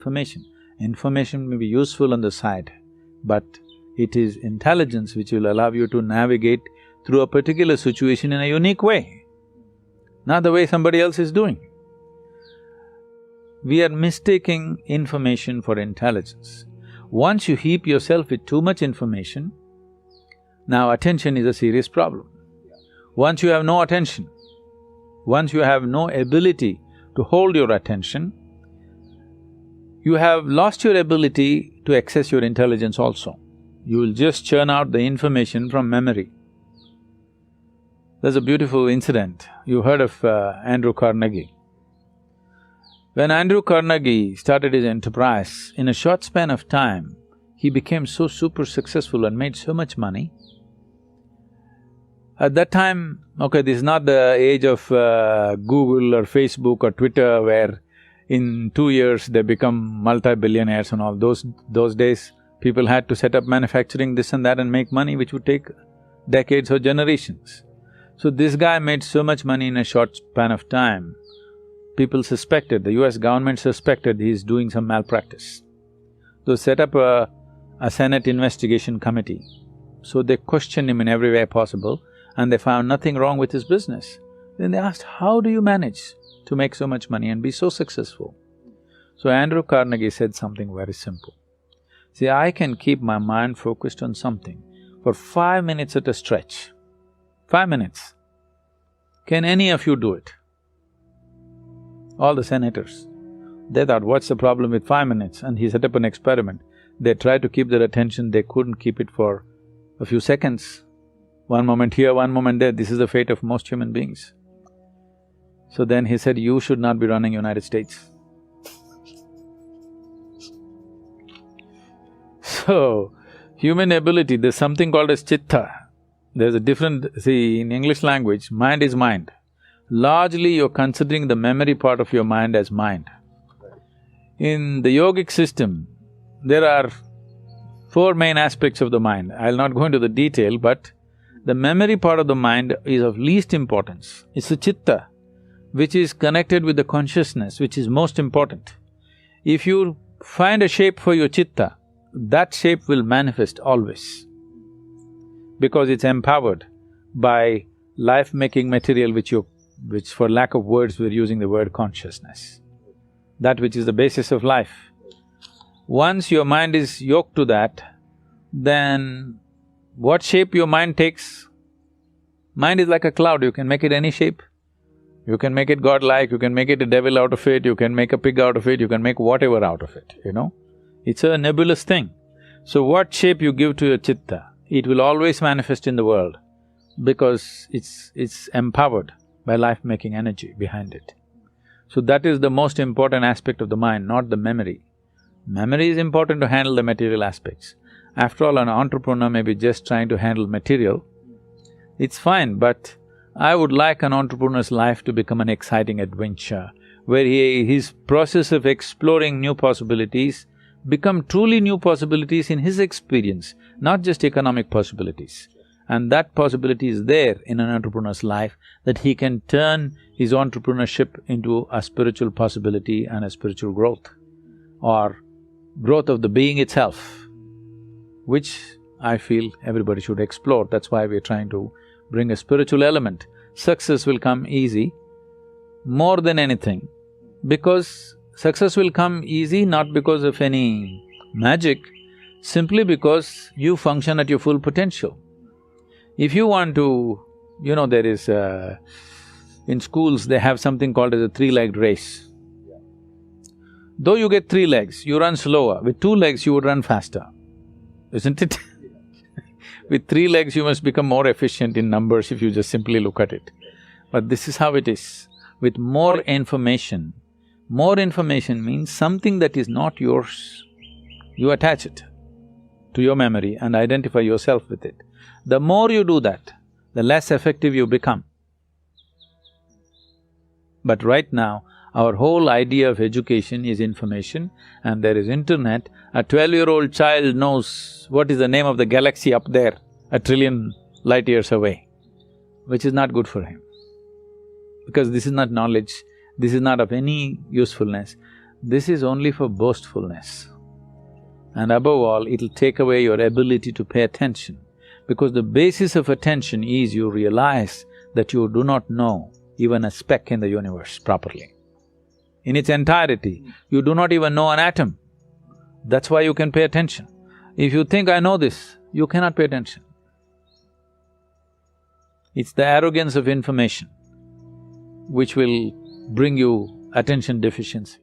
information. Information may be useful on the side, but it is intelligence which will allow you to navigate through a particular situation in a unique way, not the way somebody else is doing. We are mistaking information for intelligence. Once you heap yourself with too much information, now attention is a serious problem. Once you have no attention, once you have no ability to hold your attention, you have lost your ability to access your intelligence also. You will just churn out the information from memory. There's a beautiful incident. You heard of Andrew Carnegie. When Andrew Carnegie started his enterprise, in a short span of time, he became so super successful and made so much money. At that time, okay, this is not the age of Google or Facebook or Twitter where in 2 years they become multi-billionaires and all. Those days, people had to set up manufacturing this and that and make money which would take decades or generations. So this guy made so much money in a short span of time, people suspected, the US government suspected he's doing some malpractice. So set up a Senate investigation committee. So they questioned him in every way possible and they found nothing wrong with his business. Then they asked, how do you manage to make so much money and be so successful? So Andrew Carnegie said something very simple. See, I can keep my mind focused on something for 5 minutes at a stretch. 5 minutes. Can any of you do it? All the senators. They thought, what's the problem with 5 minutes? And he set up an experiment. They tried to keep their attention, they couldn't keep it for a few seconds. One moment here, one moment there, this is the fate of most human beings. So then he said, you should not be running United States. So, human ability, there's something called as chitta. There's a different… see, in English language, mind is mind. Largely you're considering the memory part of your mind as mind. In the yogic system, there are 4 main aspects of the mind. I'll not go into the detail, but the memory part of the mind is of least importance. It's the chitta, which is connected with the consciousness, which is most important. If you find a shape for your chitta, that shape will manifest always, because it's empowered by life-making material which for lack of words we're using the word consciousness, that which is the basis of life. Once your mind is yoked to that, then what shape your mind takes? Mind is like a cloud, you can make it any shape. You can make it godlike, you can make it a devil out of it, you can make a pig out of it, you can make whatever out of it, you know? It's a nebulous thing. So what shape you give to your chitta, it will always manifest in the world because it's empowered by life-making energy behind it. So that is the most important aspect of the mind, not the memory. Memory is important to handle the material aspects. After all, an entrepreneur may be just trying to handle material. It's fine, but I would like an entrepreneur's life to become an exciting adventure, where his process of exploring new possibilities become truly new possibilities in his experience, not just economic possibilities. And that possibility is there in an entrepreneur's life, that he can turn his entrepreneurship into a spiritual possibility and a spiritual growth, or growth of the being itself, which I feel everybody should explore. That's why we're trying to bring a spiritual element. Success will come easy more than anything, because success will come easy not because of any magic, simply because you function at your full potential. If you want to… there is… in schools they have something called as a 3-legged race. Though you get 3 legs, you run slower. With 2 legs, you would run faster, isn't it? With 3 legs, you must become more efficient in numbers if you just simply look at it. But this is how it is. With more information means something that is not yours, you attach it to your memory and identify yourself with it. The more you do that, the less effective you become. But right now, our whole idea of education is information, and there is internet. A 12-year-old child knows what is the name of the galaxy up there, 1 trillion light years away, which is not good for him. Because this is not knowledge, this is not of any usefulness. This is only for boastfulness. And above all, it'll take away your ability to pay attention, because the basis of attention is you realize that you do not know even a speck in the universe properly. In its entirety, you do not even know an atom. That's why you can pay attention. If you think, I know this, you cannot pay attention. It's the arrogance of information which will bring you attention deficiency.